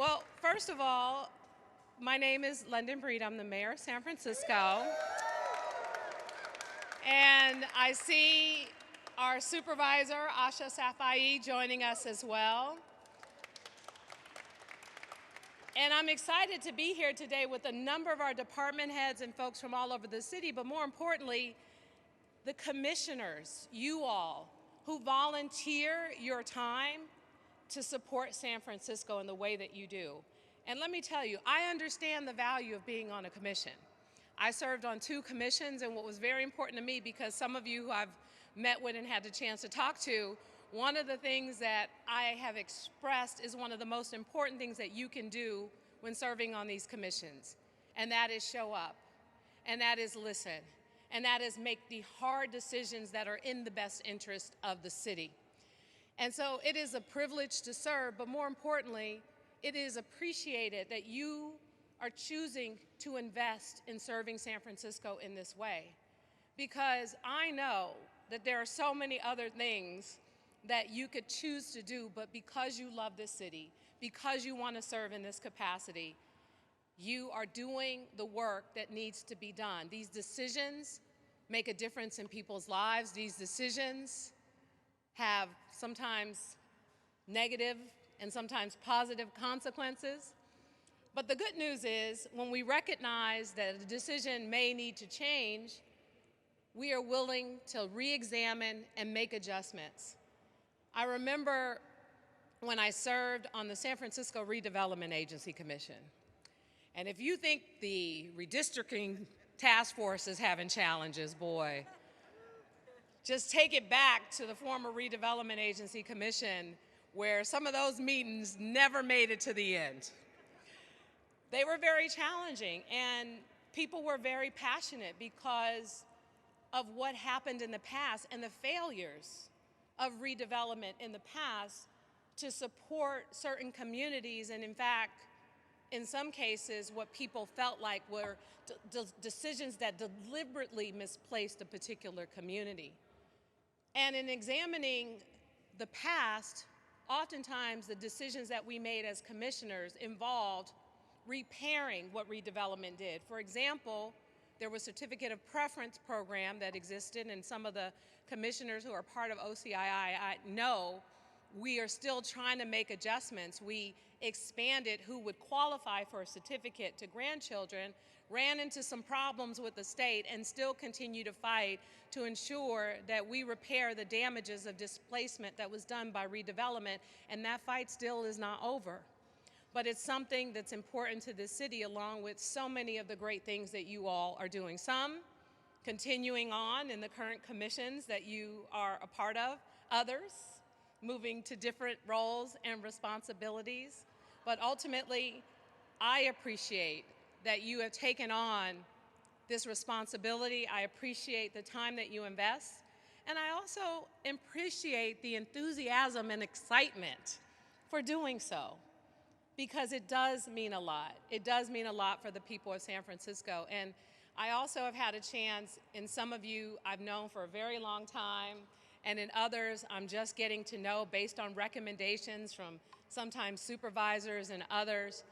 Well, first of all, my name is London Breed. I'm the mayor of San Francisco. And I see our supervisor, Asha Safai, joining us as well. And I'm excited to be here today with a number of our department heads and folks from all over the city, but more importantly, the commissioners, you all, who volunteer your time to support San Francisco in the way that you do. And let me tell you, I understand the value of being on a commission. I served on 2 commissions, and what was very important to me, because some of you who I've met with and had the chance to talk to, one of the things that I have expressed is one of the most important things that you can do when serving on these commissions, and that is show up, and that is listen, and that is make the hard decisions that are in the best interest of the city. And so it is a privilege to serve, but more importantly, it is appreciated that you are choosing to invest in serving San Francisco in this way. Because I know that there are so many other things that you could choose to do, but because you love this city, because you want to serve in this capacity, you are doing the work that needs to be done. These decisions make a difference in people's lives. These decisions have sometimes negative and sometimes positive consequences. But the good news is, when we recognize that a decision may need to change, we are willing to re-examine and make adjustments. I remember when I served on the San Francisco Redevelopment Agency Commission. And if you think the redistricting task force is having challenges, boy, just take it back to the former Redevelopment Agency Commission, where some of those meetings never made it to the end. They were very challenging, and people were very passionate because of what happened in the past and the failures of redevelopment in the past to support certain communities, and in fact, in some cases, what people felt like were decisions that deliberately misplaced a particular community. And in examining the past, oftentimes the decisions that we made as commissioners involved repairing what redevelopment did. For example, there was a certificate of preference program that existed, and some of the commissioners who are part of OCII I know we are still trying to make adjustments. We expanded who would qualify for a certificate to grandchildren, ran into some problems with the state, and still continue to fight to ensure that we repair the damages of displacement that was done by redevelopment, and that fight still is not over. But it's something that's important to this city, along with so many of the great things that you all are doing. Some continuing on in the current commissions that you are a part of, others moving to different roles and responsibilities. But ultimately, I appreciate that you have taken on this responsibility. I appreciate the time that you invest. And I also appreciate the enthusiasm and excitement for doing so, because it does mean a lot. It does mean a lot for the people of San Francisco. And I also have had a chance, in some of you I've known for a very long time, and in others I'm just getting to know based on recommendations from sometimes supervisors and others.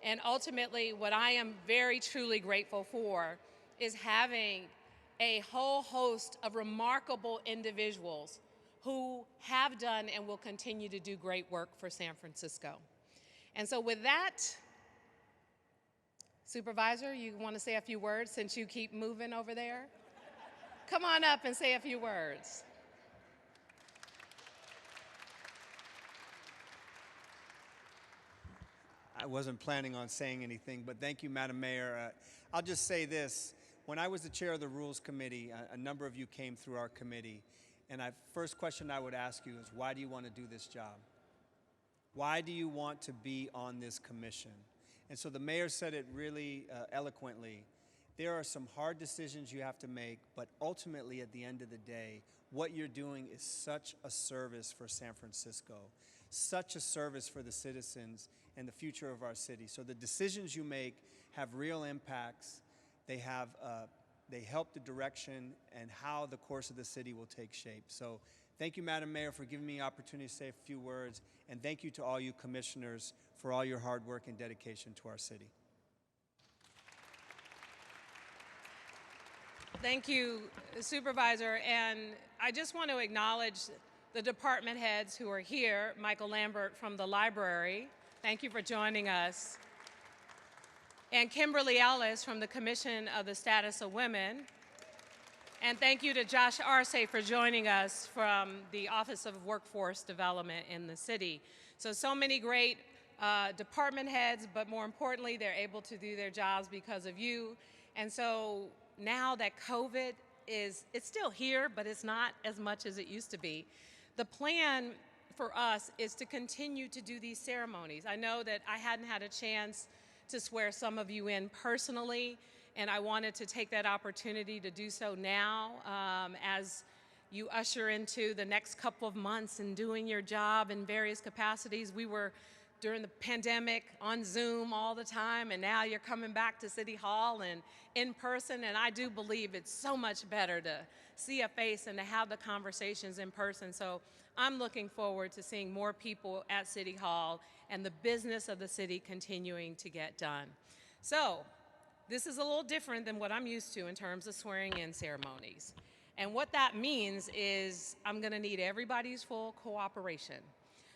And ultimately, what I am very truly grateful for is having a whole host of remarkable individuals who have done and will continue to do great work for San Francisco. And so with that, Supervisor, you want to say a few words since you keep moving over there? Come on up and say a few words. I wasn't planning on saying anything, but thank you, Madam Mayor. I'll just say this. When I was the chair of the Rules Committee, a number of you came through our committee, and the first question I would ask you is, why do you want to do this job? Why do you want to be on this commission? And so the mayor said it really eloquently. There are some hard decisions you have to make, but ultimately at the end of the day, what you're doing is such a service for San Francisco, such a service for the citizens and the future of our city. So the decisions you make have real impacts. They help the direction and how the course of the city will take shape. So Thank you, Madam Mayor, for giving me the opportunity to say a few words, and thank you to all you commissioners for all your hard work and dedication to our city. Thank you, Supervisor. And I just want to acknowledge the department heads who are here. Michael Lambert from the library, thank you for joining us. And Kimberly Ellis from the Commission of the Status of Women. And thank you to Josh Arce for joining us from the Office of Workforce Development in the city. So many great department heads, but more importantly, they're able to do their jobs because of you. And so now that COVID it's still here, but it's not as much as it used to be. The plan for us is to continue to do these ceremonies. I know that I hadn't had a chance to swear some of you in personally, and I wanted to take that opportunity to do so now as you usher into the next couple of months and doing your job in various capacities. We were, during the pandemic, on Zoom all the time, and now you're coming back to City Hall and in person, and I do believe it's so much better to see a face and to have the conversations in person. So I'm looking forward to seeing more people at City Hall and the business of the city continuing to get done. So this is a little different than what I'm used to in terms of swearing in ceremonies. And what that means is I'm gonna need everybody's full cooperation.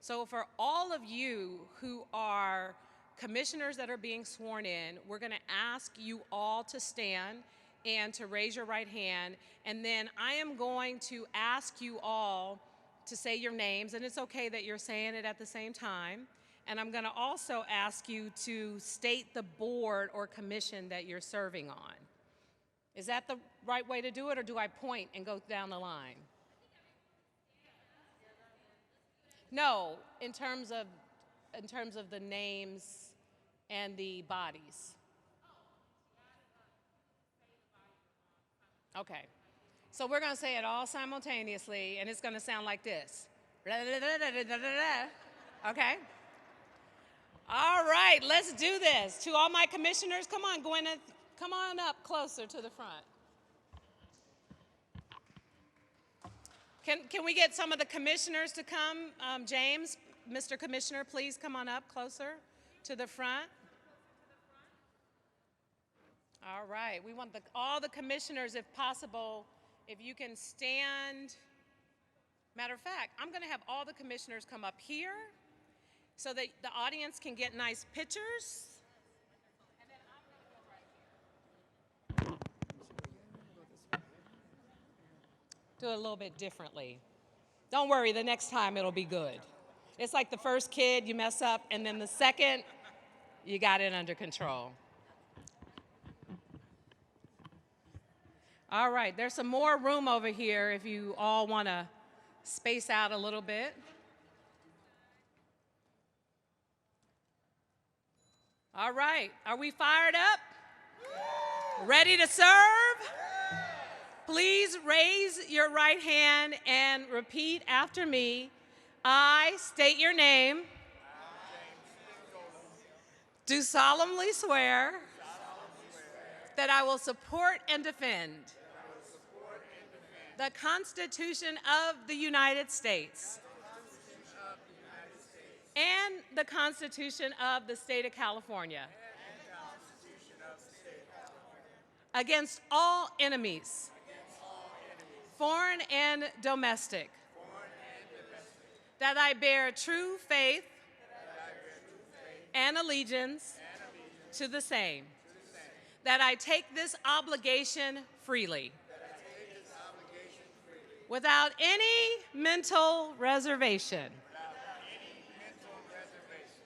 So for all of you who are commissioners that are being sworn in, we're gonna ask you all to stand and to raise your right hand. And then I am going to ask you all to say your names, and it's okay that you're saying it at the same time. And I'm gonna also ask you to state the board or commission that you're serving on. Is that the right way to do it, or do I point and go down the line? No, in terms of the names and the bodies. Okay, so we're gonna say it all simultaneously, and it's gonna sound like this. Okay? All right, let's do this. To all my commissioners, come on, Gwyneth, come on up closer to the front. Can we get some of the commissioners to come? James, Mr. Commissioner, please come on up closer to the front. All right, we want all the commissioners, if possible, if you can stand. Matter of fact, I'm gonna have all the commissioners come up here so that the audience can get nice pictures. And then I'm gonna go right here. Do it a little bit differently. Don't worry, the next time it'll be good. It's like the first kid, you mess up, and then the second, you got it under control. All right, there's some more room over here if you all want to space out a little bit. All right, are we fired up? Ready to serve? Please raise your right hand and repeat after me. I state your name. Do solemnly swear that I will support and defend the Constitution of the United States and the Constitution of the State of California against all enemies, foreign and domestic, that I bear true faith and allegiance to the same, that I take this obligation freely, without any mental reservation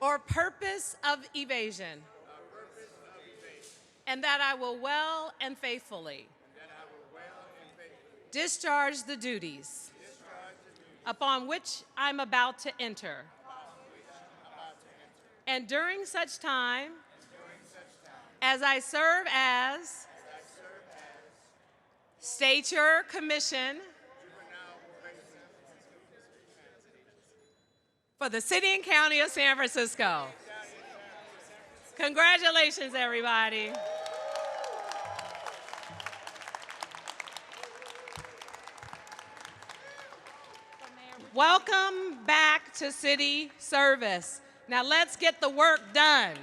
or purpose of evasion, and that I will well and faithfully discharge the duties upon which I'm about to enter. And during such time as I serve as state your commission for the City and County of San Francisco. Congratulations, everybody. Welcome back to city service. Now let's get the work done.